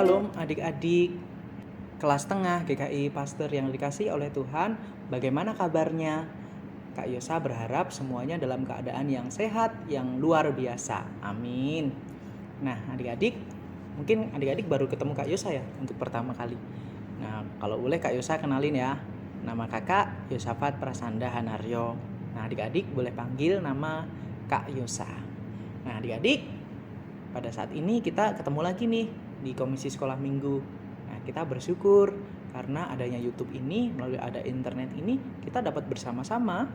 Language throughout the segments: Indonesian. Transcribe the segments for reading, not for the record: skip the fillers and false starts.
Shalom adik-adik kelas tengah GKI Pastor yang dikasihi oleh Tuhan. Bagaimana kabarnya? Kak Yosa berharap semuanya dalam keadaan yang sehat, yang luar biasa. Amin. Nah adik-adik, mungkin adik-adik baru ketemu Kak Yosa ya untuk pertama kali. Nah kalau boleh Kak Yosa kenalin ya. Nama kakak Yosafat Prasanda Hanaryo. Nah adik-adik boleh panggil nama Kak Yosa. Nah adik-adik, pada saat ini kita ketemu lagi nih di Komisi Sekolah Minggu. Nah, kita bersyukur karena adanya YouTube ini, melalui ada internet ini, kita dapat bersama-sama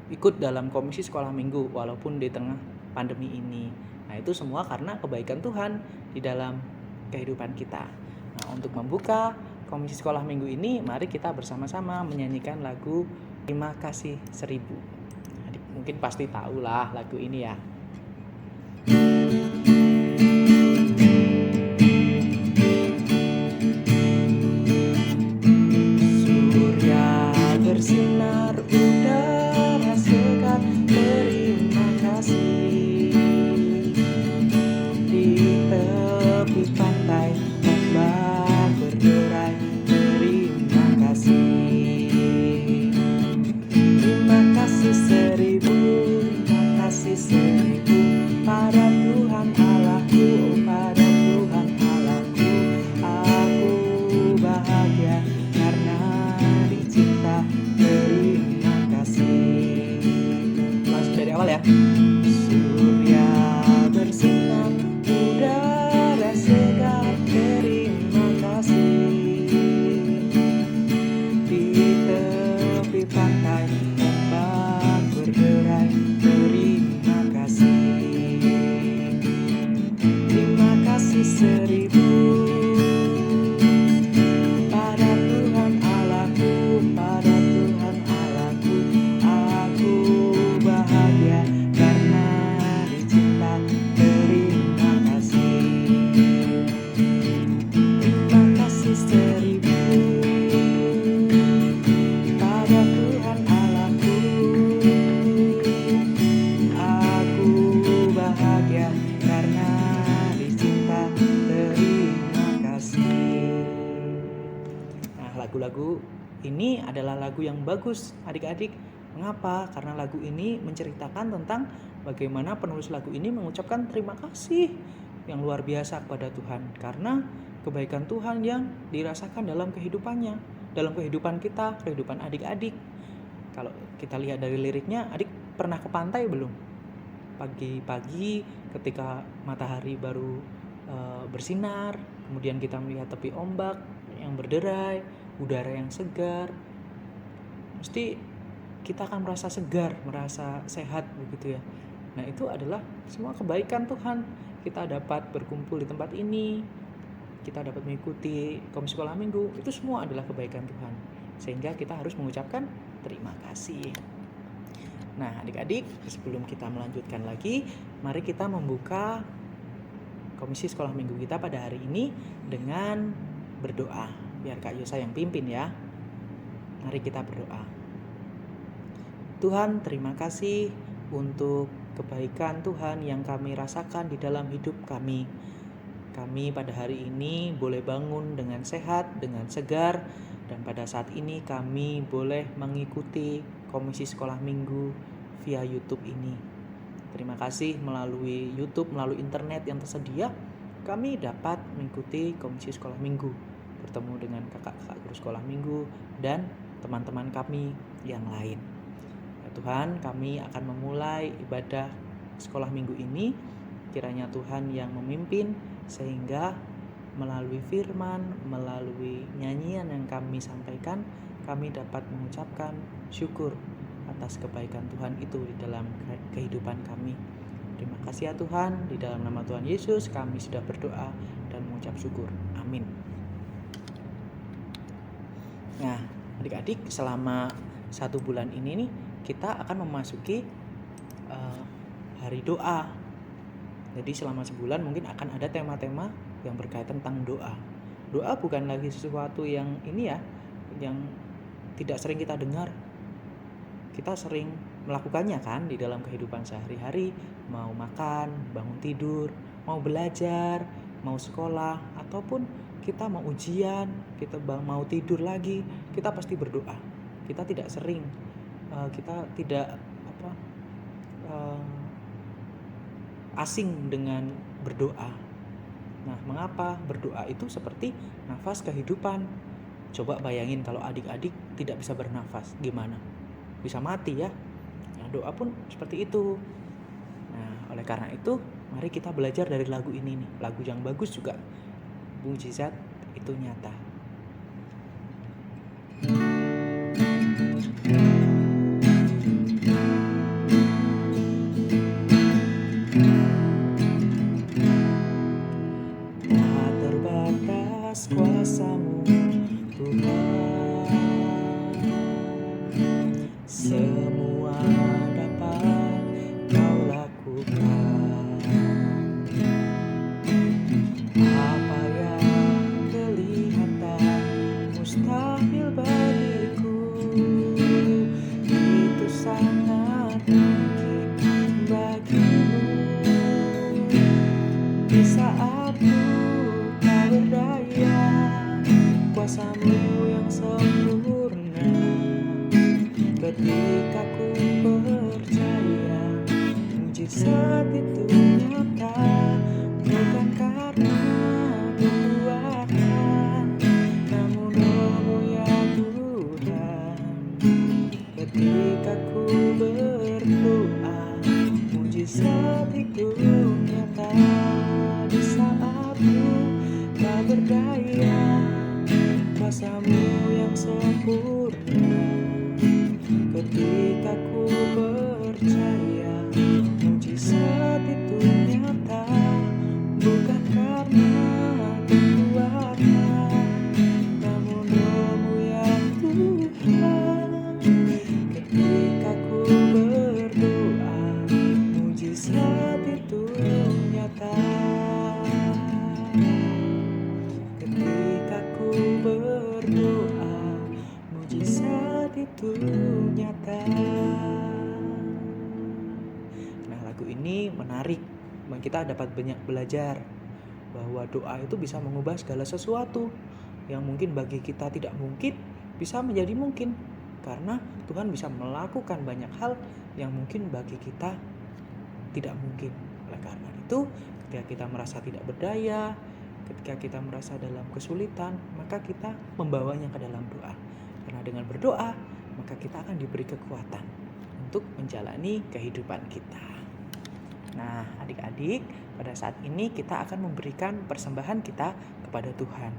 ikut dalam Komisi Sekolah Minggu walaupun di tengah pandemi ini. Nah, itu semua karena kebaikan Tuhan di dalam kehidupan kita. Nah, untuk membuka Komisi Sekolah Minggu ini, mari kita bersama-sama menyanyikan lagu Terima Kasih 1000. Adik mungkin pasti tahulah lagu ini ya. Surya bersinar, udara segar, terima kasih. Di tepi pantai ombak berderai, terima kasih. Terima kasih 1000, terima kasih 1000 pada Tuhan Allahku, pada Tuhan Allahku. Aku bahagia karena dicinta, terima kasih. Langsung dari awal ya. Surya bersinar, udara segar, terima kasih. Di tepi pantai ombak berderai, terima kasih. Terima kasih 1000 pada Tuhan Allahku, pada Tuhan Allahku. Aku bahagia karena dicinta, terima kasih. Terima kasih 1000 pada Tuhan Allahku. Aku bahagia karena dicinta, terima kasih. Nah, lagu-lagu ini adalah lagu yang bagus adik-adik. Mengapa? Karena lagu ini menceritakan tentang bagaimana penulis lagu ini mengucapkan terima kasih yang luar biasa kepada Tuhan karena kebaikan Tuhan yang dirasakan dalam kehidupannya, dalam kehidupan kita, kehidupan adik-adik. Kalau kita lihat dari liriknya, adik pernah ke pantai belum? Pagi-pagi ketika matahari baru bersinar, kemudian kita melihat tepi ombak yang berderai, udara yang segar, mesti kita akan merasa segar, merasa sehat begitu ya. Nah itu adalah semua kebaikan Tuhan. Kita dapat berkumpul di tempat ini, kita dapat mengikuti Komisi Sekolah Minggu, itu semua adalah kebaikan Tuhan. Sehingga kita harus mengucapkan terima kasih. Nah adik-adik, sebelum kita melanjutkan lagi, mari kita membuka Komisi Sekolah Minggu kita pada hari ini dengan berdoa. Biar Kak Yosa yang pimpin ya. Mari kita berdoa. Tuhan, terima kasih untuk kebaikan Tuhan yang kami rasakan di dalam hidup kami. Kami pada hari ini boleh bangun dengan sehat, dengan segar, dan pada saat ini kami boleh mengikuti Komisi Sekolah Minggu via YouTube ini. Terima kasih melalui YouTube, melalui internet yang tersedia, kami dapat mengikuti Komisi Sekolah Minggu, bertemu dengan kakak-kakak guru sekolah minggu dan teman-teman kami yang lain. Ya Tuhan, kami akan memulai ibadah sekolah minggu ini. Kiranya Tuhan yang memimpin sehingga melalui firman, melalui nyanyian yang kami sampaikan, kami dapat mengucapkan syukur atas kebaikan Tuhan itu di dalam kehidupan kami. Terima kasih ya Tuhan, di dalam nama Tuhan Yesus kami sudah berdoa dan mengucap syukur. Amin. Nah, adik-adik, selama 1 bulan ini nih kita akan memasuki hari doa. Jadi selama sebulan mungkin akan ada tema-tema yang berkaitan tentang doa. Doa bukan lagi sesuatu yang ini ya, yang tidak sering kita dengar. Kita sering melakukannya kan di dalam kehidupan sehari-hari, mau makan, bangun tidur, mau belajar, mau sekolah, ataupun kita mau ujian, kita mau tidur lagi, kita pasti berdoa. Kita tidak sering, kita tidak asing dengan berdoa. Nah, mengapa berdoa itu seperti nafas kehidupan? Coba bayangin kalau adik-adik tidak bisa bernafas, gimana? Bisa mati ya. Nah, doa pun seperti itu. Nah, oleh karena itu, mari kita belajar dari lagu ini nih. Lagu yang bagus juga. Mujizat itu nyata. Tak terbatas kuasa-Mu, Tuhan. Semua dapat Kau lakukan. Apa yang kelihatan mustahil bagiku, itu sangat mungkin bagimu. Di saat ku tak berdaya, kuasa-Mu yang sempurna. Ketika ku percaya, mujizat itu nyata, bukan karena kekuatan, namun Roh-Mu ya Tuhan. Ketika ku berdoa, mujizat itu nyata. Di saat ku tak berdaya, kuasa-Mu yang sempurna. Ketika ku percaya, mujizat itu nyata, bukan karena kekuatan, namun Roh-Mu ya Tuhan. Ketika ku berdoa, mujizat itu nyata. Ketika ku berdoa, mujizat itu nyata. Nah, lagu ini menarik. Kita dapat banyak belajar bahwa doa itu bisa mengubah segala sesuatu yang mungkin bagi kita tidak mungkin bisa menjadi mungkin, karena Tuhan bisa melakukan banyak hal yang mungkin bagi kita tidak mungkin. Oleh karena itu, ketika kita merasa tidak berdaya, ketika kita merasa dalam kesulitan, maka kita membawanya ke dalam doa. Karena dengan berdoa, maka kita akan diberi kekuatan untuk menjalani kehidupan kita. Nah, adik-adik, pada saat ini kita akan memberikan persembahan kita kepada Tuhan.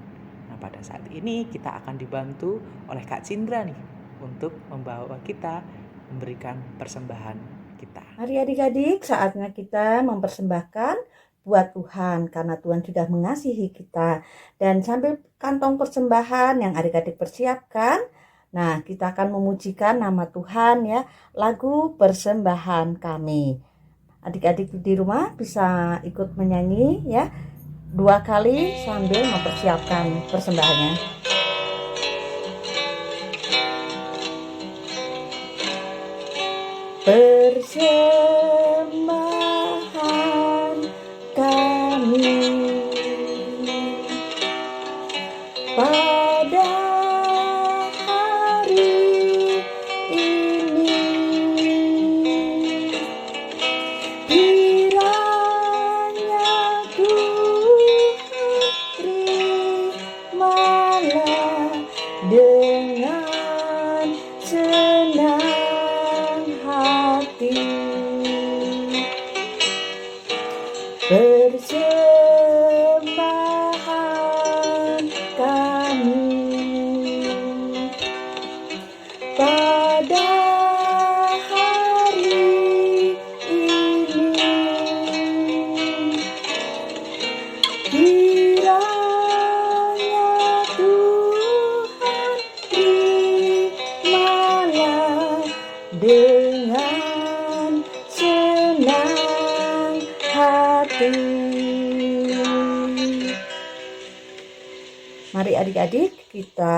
Nah, pada saat ini kita akan dibantu oleh Kak Cindra nih untuk membawa kita memberikan persembahan kita. Mari adik-adik, saatnya kita mempersembahkan buat Tuhan, karena Tuhan sudah mengasihi kita. Dan sambil kantong persembahan yang adik-adik persiapkan, nah kita akan memujikan nama Tuhan ya, lagu persembahan kami. Adik-adik di rumah bisa ikut menyanyi ya, 2 kali sambil mempersiapkan persembahannya. Persembahan kami pada hari ini, kiranya Tuhan terimalah dengan senang hati. Persembahan kami pada hari ini, kiranya Tuhan terimalah dengan senang hati. Mari adik-adik kita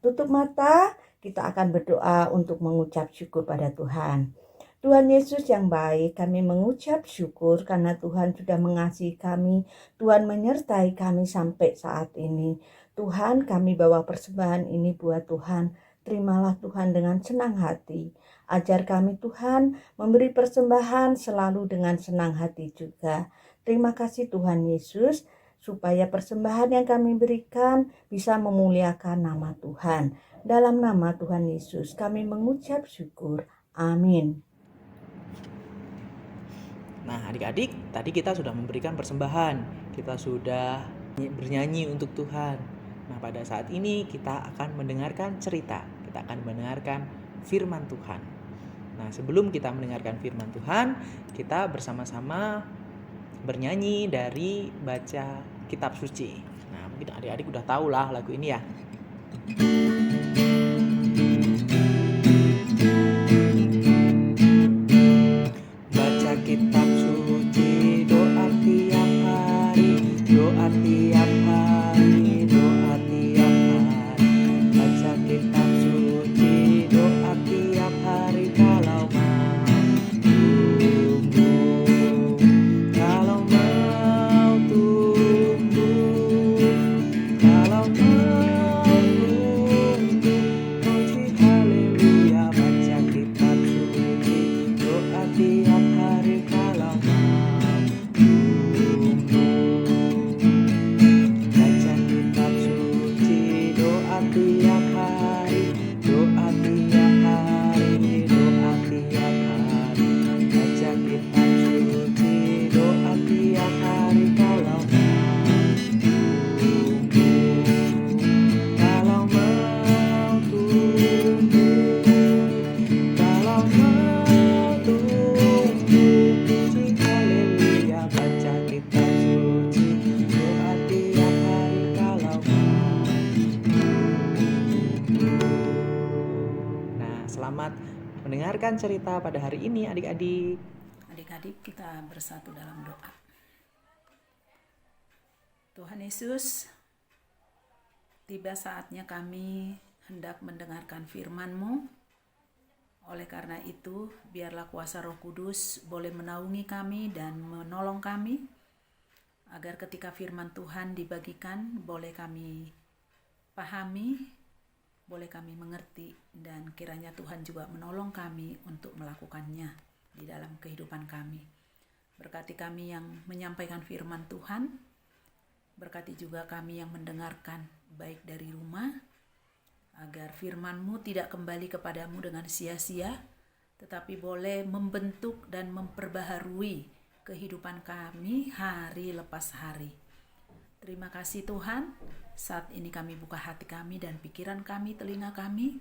tutup mata, kita akan berdoa untuk mengucap syukur pada Tuhan. Tuhan Yesus yang baik, kami mengucap syukur karena Tuhan sudah mengasihi kami. Tuhan menyertai kami sampai saat ini. Tuhan, kami bawa persembahan ini buat Tuhan. Terimalah Tuhan dengan senang hati. Ajar kami Tuhan memberi persembahan selalu dengan senang hati juga. Terima kasih Tuhan Yesus, supaya persembahan yang kami berikan bisa memuliakan nama Tuhan. Dalam nama Tuhan Yesus kami mengucap syukur. Amin. Nah, adik-adik, tadi kita sudah memberikan persembahan, kita sudah bernyanyi untuk Tuhan. Nah, pada saat ini kita akan mendengarkan cerita, kita akan mendengarkan firman Tuhan. Nah, sebelum kita mendengarkan firman Tuhan, kita bersama-sama bernyanyi dari baca kitab suci. Nah, mungkin adik-adik udah tahu lah lagu ini ya. Baca kitab suci, doa tiap hari, doa tiap hari, doa tiap hari. Baca kitab suci, doa tiap hari, kalau mau tumbuh, kalau mau tumbuh, kalau mau tumbuh. Puji haleluya, baca kitab suci, doa tiap hari, kalau mau tumbuh. Baca kitab suci, doa tiap hari, doa tiap hari, doa tiap hari. Baca kitab suci, doa tiap hari, kalau mau tumbuh, kalau mau tumbuh, kalau mau tumbuh. Puji haleluya, baca kitab suci, doa tiap hari, kalau mau tumbuh. Nah, selamat mendengarkan cerita pada hari ini adik-adik. Adik-adik, kita bersatu dalam doa. Tuhan Yesus, tiba saatnya kami hendak mendengarkan firman-Mu. Oleh karena itu, biarlah kuasa Roh Kudus boleh menaungi kami dan menolong kami, agar ketika firman Tuhan dibagikan, boleh kami pahami, boleh kami mengerti, dan kiranya Tuhan juga menolong kami untuk melakukannya di dalam kehidupan kami. Berkati kami yang menyampaikan firman Tuhan, berkati juga kami yang mendengarkan, baik dari rumah, agar firman-Mu tidak kembali kepadamu dengan sia-sia, tetapi boleh membentuk dan memperbaharui kehidupan kami hari lepas hari. Terima kasih Tuhan, saat ini kami buka hati kami dan pikiran kami, telinga kami,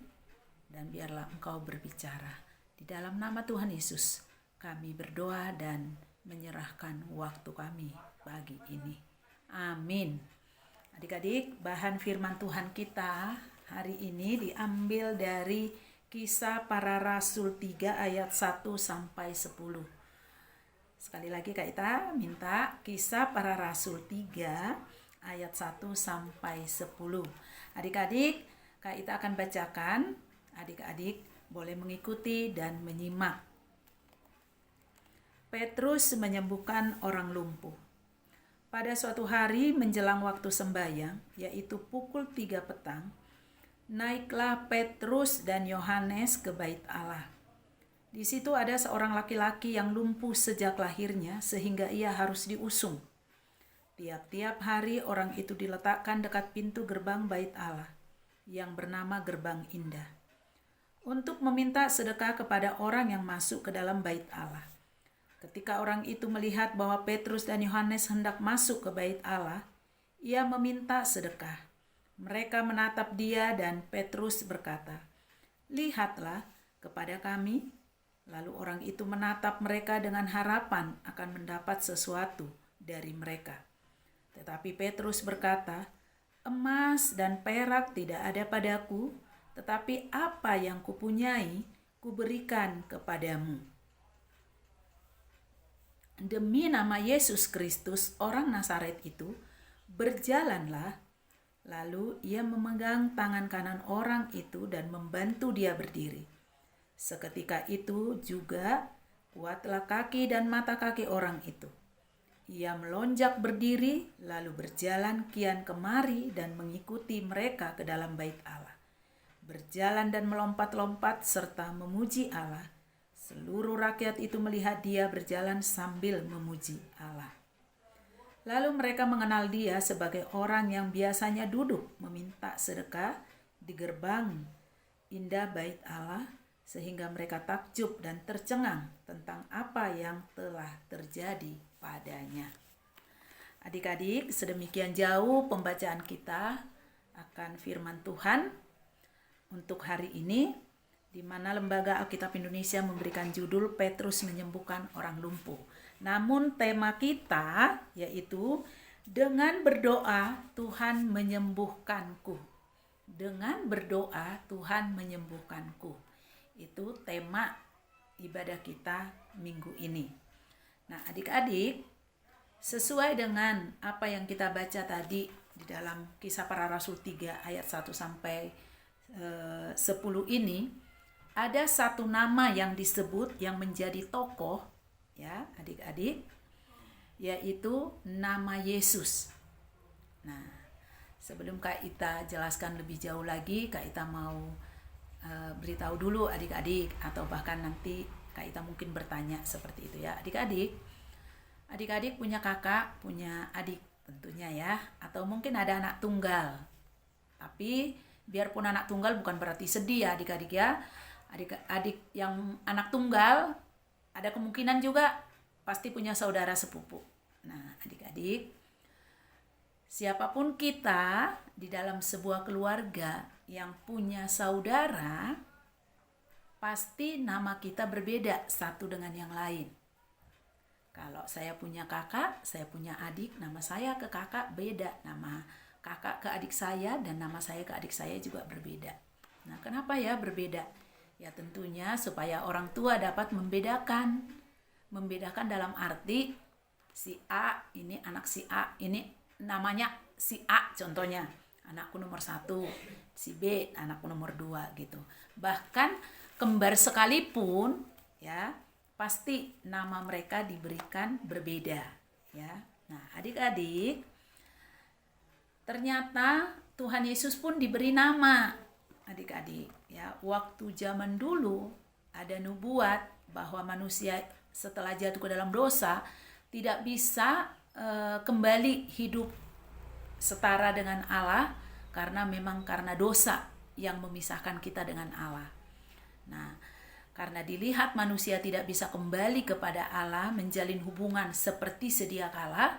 dan biarlah Engkau berbicara. Di dalam nama Tuhan Yesus, kami berdoa dan menyerahkan waktu kami pagi ini. Amin. Adik-adik, bahan firman Tuhan kita hari ini diambil dari Kisah Para Rasul 3 ayat 1 sampai 10. Sekali lagi Kak Ita minta Kisah Para Rasul 3 ayat 1 sampai 10. Adik-adik, Kak Ita akan bacakan. Adik-adik boleh mengikuti dan menyimak. Petrus menyembuhkan orang lumpuh. Pada suatu hari menjelang waktu sembahyang, yaitu pukul 3 petang, naiklah Petrus dan Yohanes ke bait Allah. Di situ ada seorang laki-laki yang lumpuh sejak lahirnya sehingga ia harus diusung. Tiap-tiap hari orang itu diletakkan dekat pintu gerbang bait Allah yang bernama Gerbang Indah untuk meminta sedekah kepada orang yang masuk ke dalam bait Allah. Ketika orang itu melihat bahwa Petrus dan Yohanes hendak masuk ke bait Allah, ia meminta sedekah. Mereka menatap dia dan Petrus berkata, "Lihatlah kepada kami." Lalu orang itu menatap mereka dengan harapan akan mendapat sesuatu dari mereka. Tetapi Petrus berkata, "Emas dan perak tidak ada padaku, tetapi apa yang kupunyai, kuberikan kepadamu. Demi nama Yesus Kristus, orang Nazaret itu, berjalanlah." Lalu ia memegang tangan kanan orang itu dan membantu dia berdiri. Seketika itu juga kuatlah kaki dan mata kaki orang itu. Ia melonjak berdiri, lalu berjalan kian kemari dan mengikuti mereka ke dalam bait Allah. Berjalan dan melompat-lompat serta memuji Allah. Seluruh rakyat itu melihat dia berjalan sambil memuji Allah. Lalu mereka mengenal dia sebagai orang yang biasanya duduk meminta sedekah di gerbang indah bait Allah, sehingga mereka takjub dan tercengang tentang apa yang telah terjadi padanya. Adik-adik, sedemikian jauh pembacaan kita akan firman Tuhan untuk hari ini, di mana Lembaga Alkitab Indonesia memberikan judul Petrus menyembuhkan orang lumpuh. Namun tema kita yaitu dengan berdoa Tuhan menyembuhkanku. Dengan berdoa Tuhan menyembuhkanku. Itu tema ibadah kita minggu ini. Nah, adik-adik, sesuai dengan apa yang kita baca tadi di dalam Kisah Para Rasul 3 ayat 1 sampai 10 ini, ada satu nama yang disebut yang menjadi tokoh, ya adik-adik, yaitu nama Yesus. Nah, sebelum Kak Ita jelaskan lebih jauh lagi, Kak Ita mau beritahu dulu adik-adik, atau bahkan nanti Kak Ita mungkin bertanya seperti itu ya. Adik-adik punya kakak, punya adik tentunya ya, atau mungkin ada anak tunggal. Tapi biarpun anak tunggal bukan berarti sedih ya adik-adik ya. Adik-adik yang anak tunggal ada kemungkinan juga pasti punya saudara sepupu. Nah, adik-adik, siapapun kita di dalam sebuah keluarga yang punya saudara, pasti nama kita berbeda satu dengan yang lain. Kalau saya punya kakak, saya punya adik, nama saya ke kakak beda, nama kakak ke adik saya dan nama saya ke adik saya juga berbeda. Nah, kenapa ya berbeda? Ya tentunya supaya orang tua dapat membedakan dalam arti si A ini anak si A, ini namanya si A contohnya, anakku nomor 1, si B anakku nomor 2 gitu. Bahkan kembar sekalipun ya pasti nama mereka diberikan berbeda ya. Nah, adik-adik, ternyata Tuhan Yesus pun diberi nama, adik-adik ya. Waktu zaman dulu ada nubuat bahwa manusia setelah jatuh ke dalam dosa tidak bisa kembali hidup setara dengan Allah, karena dosa yang memisahkan kita dengan Allah. Nah, karena dilihat manusia tidak bisa kembali kepada Allah, menjalin hubungan seperti sedia kala,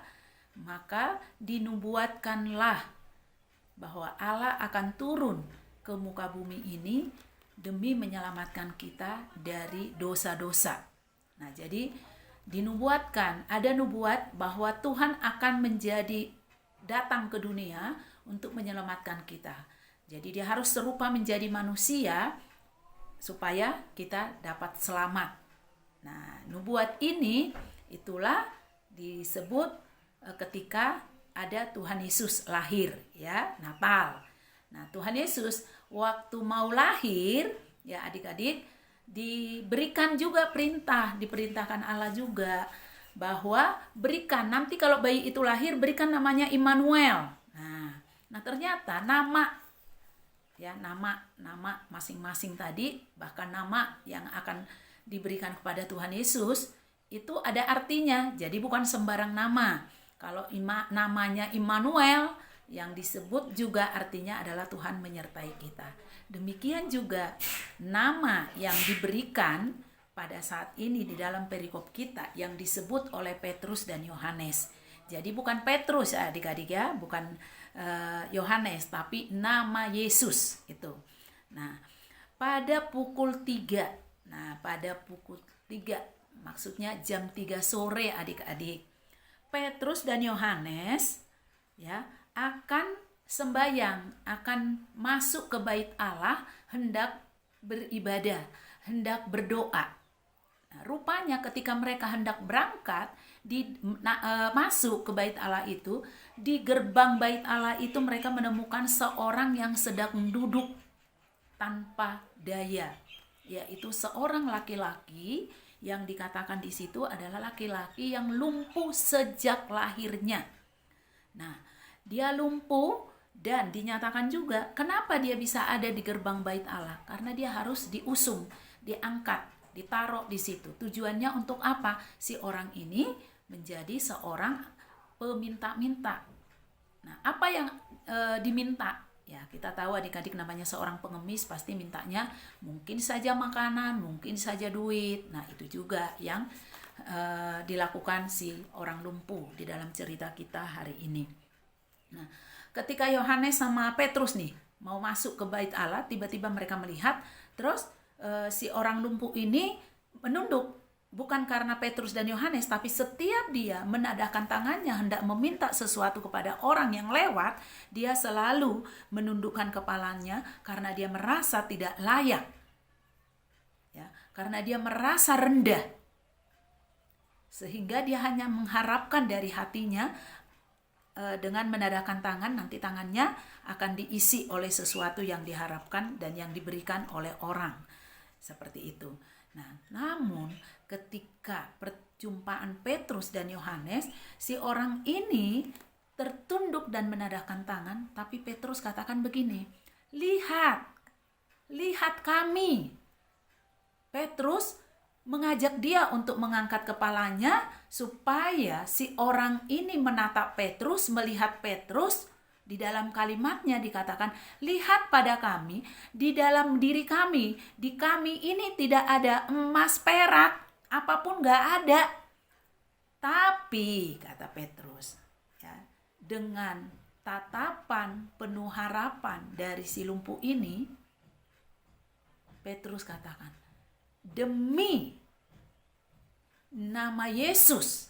maka dinubuatkanlah bahwa Allah akan turun ke muka bumi ini demi menyelamatkan kita dari dosa-dosa. Nah, jadi dinubuatkan, ada nubuat bahwa Tuhan akan datang ke dunia untuk menyelamatkan kita. Jadi dia harus serupa menjadi manusia supaya kita dapat selamat. Nah, nubuat ini itulah disebut ketika ada Tuhan Yesus lahir ya, Natal. Nah, Tuhan Yesus waktu mau lahir ya adik-adik, diberikan juga diperintahkan Allah juga bahwa berikan, nanti kalau bayi itu lahir berikan namanya Immanuel. Nah ternyata nama masing-masing tadi, bahkan nama yang akan diberikan kepada Tuhan Yesus itu ada artinya. Jadi bukan sembarang nama. Kalau namanya Immanuel, yang disebut juga artinya adalah Tuhan menyertai kita. Demikian juga nama yang diberikan pada saat ini di dalam perikop kita yang disebut oleh Petrus dan Yohanes. Jadi bukan Petrus adik-adik ya, bukan Yohanes, tapi nama Yesus itu. Nah, pada pukul 3. Nah, pada pukul 3, maksudnya jam 3 sore adik-adik, Petrus dan Yohanes ya akan sembahyang, akan masuk ke bait Allah, hendak beribadah, hendak berdoa. Nah, rupanya ketika mereka hendak berangkat masuk ke bait Allah itu, di gerbang bait Allah itu mereka menemukan seorang yang sedang duduk tanpa daya. yaitu seorang laki-laki yang dikatakan di situ adalah laki-laki yang lumpuh sejak lahirnya. Nah, dia lumpuh dan dinyatakan juga kenapa dia bisa ada di gerbang bait Allah, karena dia harus diusung, diangkat, ditaruh di situ. Tujuannya untuk apa? Si orang ini menjadi seorang peminta-minta. Nah, apa yang diminta? Ya, kita tahu adik-adik namanya seorang pengemis pasti mintanya mungkin saja makanan, mungkin saja duit. Nah, itu juga yang dilakukan si orang lumpuh di dalam cerita kita hari ini. Nah, ketika Yohanes sama Petrus nih mau masuk ke bait Allah, tiba-tiba mereka melihat, terus si orang lumpuh ini menunduk. Bukan karena Petrus dan Yohanes, tapi setiap dia menadahkan tangannya hendak meminta sesuatu kepada orang yang lewat, dia selalu menundukkan kepalanya karena dia merasa tidak layak. Ya, karena dia merasa rendah. Sehingga dia hanya mengharapkan dari hatinya dengan menadahkan tangan, nanti tangannya akan diisi oleh sesuatu yang diharapkan dan yang diberikan oleh orang. Seperti itu. Nah, namun ketika perjumpaan Petrus dan Yohanes, si orang ini tertunduk dan menadahkan tangan, tapi Petrus katakan begini, lihat kami. Petrus mengajak dia untuk mengangkat kepalanya supaya si orang ini menatap Petrus, melihat Petrus. Di dalam kalimatnya dikatakan, lihat pada kami, di dalam diri kami, di kami ini tidak ada emas perak, apapun gak ada. Tapi, kata Petrus, ya, dengan tatapan penuh harapan dari si lumpuh ini, Petrus katakan, demi nama Yesus,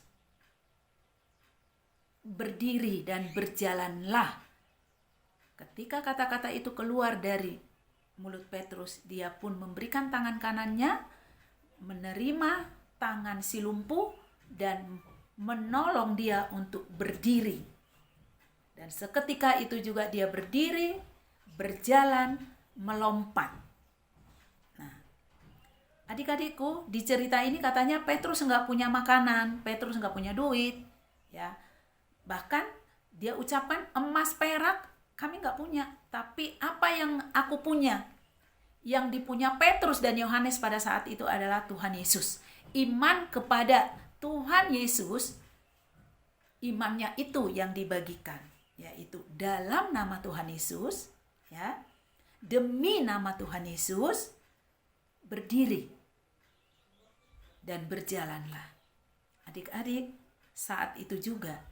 berdiri dan berjalanlah. Ketika kata-kata itu keluar dari mulut Petrus, dia pun memberikan tangan kanannya, menerima tangan si lumpuh dan menolong dia untuk berdiri. Dan seketika itu juga dia berdiri, berjalan, melompat. Nah, adik-adikku, di cerita ini katanya Petrus nggak punya makanan, Petrus nggak punya duit, ya. Bahkan dia ucapkan emas perak kami nggak punya, tapi apa yang aku punya, yang dipunya Petrus dan Yohanes pada saat itu adalah Tuhan Yesus. Iman kepada Tuhan Yesus, imannya itu yang dibagikan, yaitu dalam nama Tuhan Yesus, ya, demi nama Tuhan Yesus, berdiri dan berjalanlah. Adik-adik, saat itu juga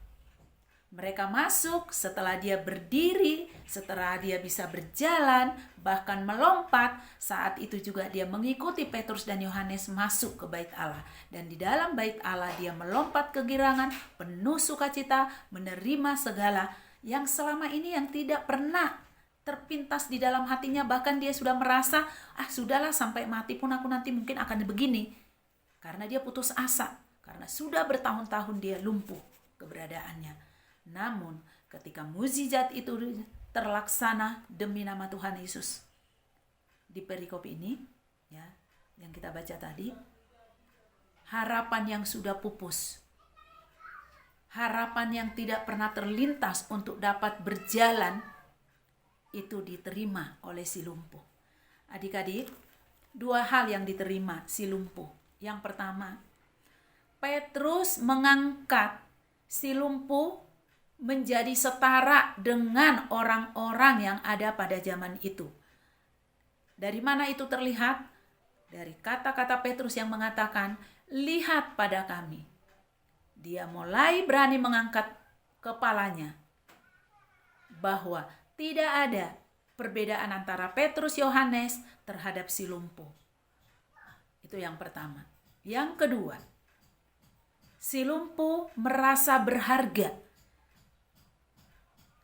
mereka masuk setelah dia berdiri, setelah dia bisa berjalan, bahkan melompat. Saat itu juga dia mengikuti Petrus dan Yohanes masuk ke bait Allah. Dan di dalam bait Allah dia melompat kegirangan, penuh sukacita, menerima segala yang selama ini yang tidak pernah terpintas di dalam hatinya. Bahkan dia sudah merasa, sudahlah sampai mati pun aku nanti mungkin akan begini. Karena dia putus asa, karena sudah bertahun-tahun dia lumpuh keberadaannya. Namun ketika mukjizat itu terlaksana demi nama Tuhan Yesus, di perikop ini, ya, yang kita baca tadi, harapan yang sudah pupus, harapan yang tidak pernah terlintas untuk dapat berjalan, itu diterima oleh si lumpuh. Adik-adik, dua hal yang diterima si lumpuh. Yang pertama, Petrus mengangkat si lumpuh menjadi setara dengan orang-orang yang ada pada zaman itu. Dari mana itu terlihat? Dari kata-kata Petrus yang mengatakan, lihat pada kami. Dia mulai berani mengangkat kepalanya. Bahwa tidak ada perbedaan antara Petrus Yohanes terhadap si lumpuh. Itu yang pertama. Yang kedua, si lumpuh merasa berharga.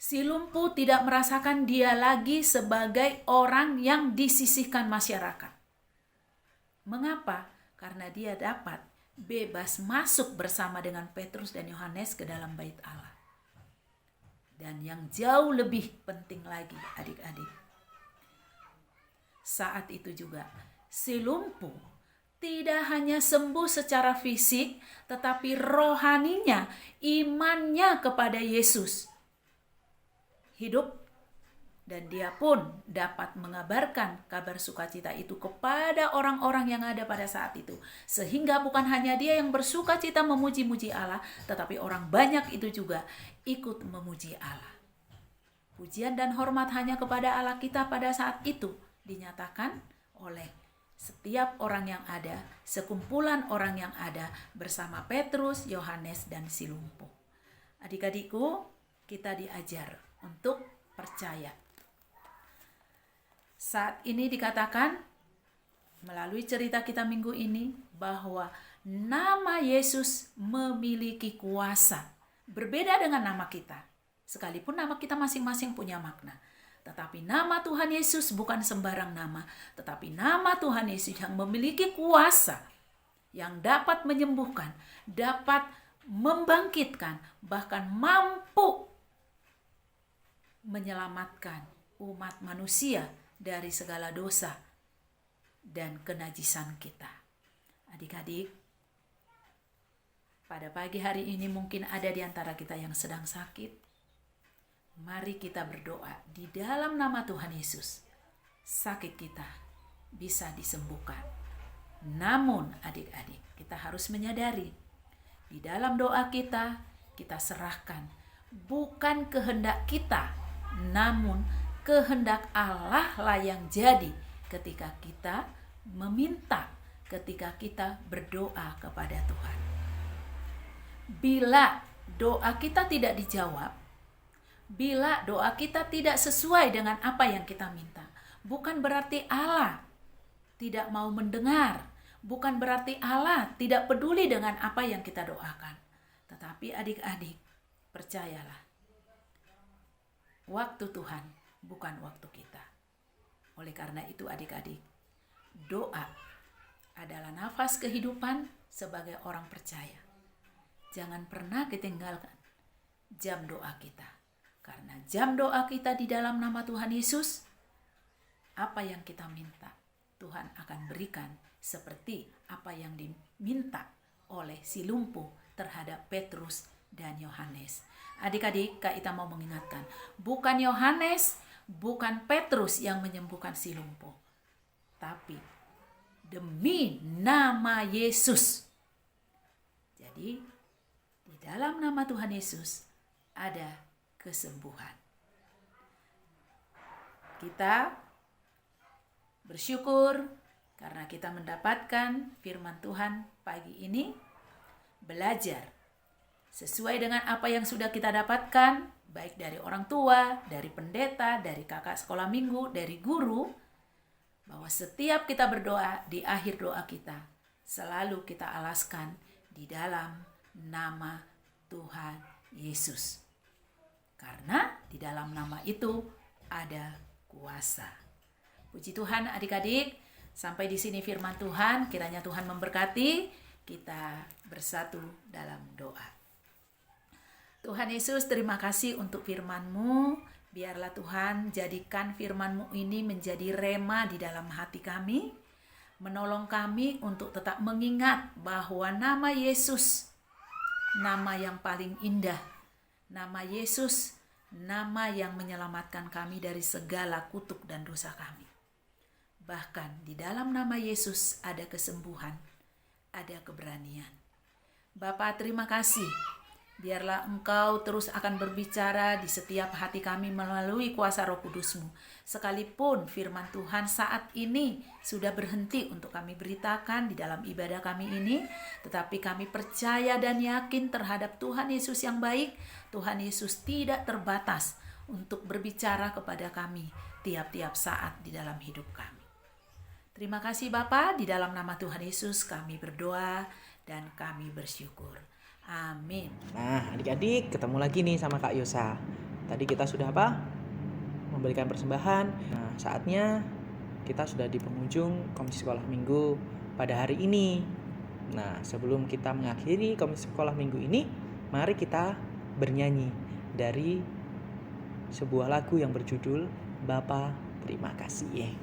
Si lumpuh tidak merasakan dia lagi sebagai orang yang disisihkan masyarakat. Mengapa? Karena dia dapat bebas masuk bersama dengan Petrus dan Yohanes ke dalam bait Allah. Dan yang jauh lebih penting lagi, adik-adik, saat itu juga Si lumpuh tidak hanya sembuh secara fisik, tetapi rohaninya, imannya kepada Yesus hidup, dan dia pun dapat mengabarkan kabar sukacita itu kepada orang-orang yang ada pada saat itu. Sehingga bukan hanya dia yang bersukacita memuji-muji Allah, tetapi orang banyak itu juga ikut memuji Allah. Pujian dan hormat hanya kepada Allah kita pada saat itu dinyatakan oleh setiap orang yang ada, sekumpulan orang yang ada bersama Petrus, Yohanes, dan si lumpuh. Adik-adikku, kita diajar untuk percaya. Saat ini dikatakan melalui cerita kita minggu ini bahwa nama Yesus memiliki kuasa. Berbeda dengan nama kita. Sekalipun nama kita masing-masing punya makna. Tetapi nama Tuhan Yesus bukan sembarang nama. Tetapi nama Tuhan Yesus yang memiliki kuasa. Yang dapat menyembuhkan. Dapat membangkitkan. Bahkan mampu menyelamatkan umat manusia dari segala dosa dan kenajisan kita. Adik-adik, pada pagi hari ini mungkin ada di antara kita yang sedang sakit. Mari kita berdoa di dalam nama Tuhan Yesus. Sakit kita bisa disembuhkan. Namun adik-adik, kita harus menyadari di dalam doa kita, kita serahkan bukan kehendak kita, namun kehendak Allah lah yang jadi ketika kita meminta, ketika kita berdoa kepada Tuhan. Bila doa kita tidak dijawab, bila doa kita tidak sesuai dengan apa yang kita minta, bukan berarti Allah tidak mau mendengar, bukan berarti Allah tidak peduli dengan apa yang kita doakan. Tetapi adik-adik, percayalah, waktu Tuhan bukan waktu kita. Oleh karena itu adik-adik, doa adalah nafas kehidupan sebagai orang percaya. Jangan pernah ketinggalkan jam doa kita. Karena jam doa kita di dalam nama Tuhan Yesus, apa yang kita minta, Tuhan akan berikan seperti apa yang diminta oleh si lumpuh terhadap Petrus dan Yohanes. Adik-adik, Kak Ita mau mengingatkan, bukan Yohanes, bukan Petrus yang menyembuhkan si lumpuh, tapi demi nama Yesus. Jadi, di dalam nama Tuhan Yesus ada kesembuhan. Kita bersyukur karena kita mendapatkan firman Tuhan pagi ini, belajar sesuai dengan apa yang sudah kita dapatkan, baik dari orang tua, dari pendeta, dari kakak sekolah minggu, dari guru, bahwa setiap kita berdoa, di akhir doa kita, selalu kita alaskan di dalam nama Tuhan Yesus. Karena di dalam nama itu ada kuasa. Puji Tuhan adik-adik, sampai di sini firman Tuhan, kiranya Tuhan memberkati, kita bersatu dalam doa. Tuhan Yesus, terima kasih untuk firman-Mu. Biarlah Tuhan jadikan firman-Mu ini menjadi rema di dalam hati kami. Menolong kami untuk tetap mengingat bahwa nama Yesus, nama yang paling indah. Nama Yesus, nama yang menyelamatkan kami dari segala kutuk dan dosa kami. Bahkan di dalam nama Yesus ada kesembuhan, ada keberanian. Bapa, terima kasih. Biarlah Engkau terus akan berbicara di setiap hati kami melalui kuasa Roh Kudus-Mu. Sekalipun firman Tuhan saat ini sudah berhenti untuk kami beritakan di dalam ibadah kami ini, tetapi kami percaya dan yakin terhadap Tuhan Yesus yang baik. Tuhan Yesus tidak terbatas untuk berbicara kepada kami tiap-tiap saat di dalam hidup kami. Terima kasih Bapa, di dalam nama Tuhan Yesus kami berdoa dan kami bersyukur. Amin. Nah, adik-adik, ketemu lagi nih sama Kak Yosa. Tadi kita sudah apa? Memberikan persembahan. Nah, saatnya kita sudah di penghujung Komisi Sekolah Minggu pada hari ini. Nah, sebelum kita mengakhiri Komisi Sekolah Minggu ini, mari kita bernyanyi dari sebuah lagu yang berjudul Bapa Terima Kasih.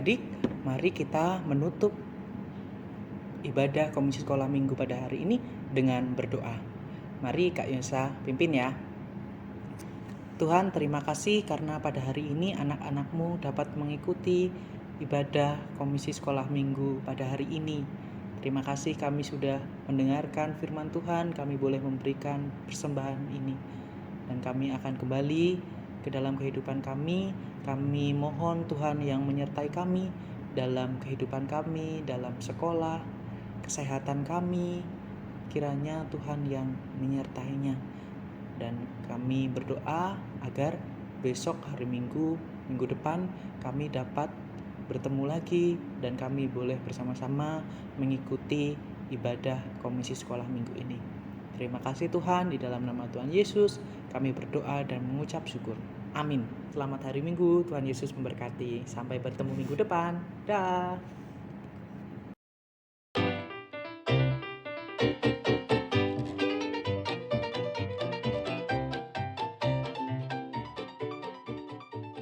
adik-adik, mari kita menutup ibadah Komisi Sekolah Minggu pada hari ini dengan berdoa. Mari Kak Yosa pimpin ya. Tuhan, terima kasih karena pada hari ini anak-anak-Mu dapat mengikuti ibadah Komisi Sekolah Minggu pada hari ini. Terima kasih kami sudah mendengarkan firman Tuhan, kami boleh memberikan persembahan ini. Dan kami akan kembali ke dalam kehidupan kami. Kami mohon Tuhan yang menyertai kami dalam kehidupan kami, dalam sekolah, kesehatan kami. Kiranya Tuhan yang menyertainya. Dan kami berdoa agar besok hari Minggu depan kami dapat bertemu lagi dan kami boleh bersama-sama mengikuti ibadah Komisi Sekolah Minggu ini. Terima kasih Tuhan, di dalam nama Tuhan Yesus kami berdoa dan mengucap syukur. Amin. Selamat hari Minggu, Tuhan Yesus memberkati. Sampai bertemu minggu depan. Dah.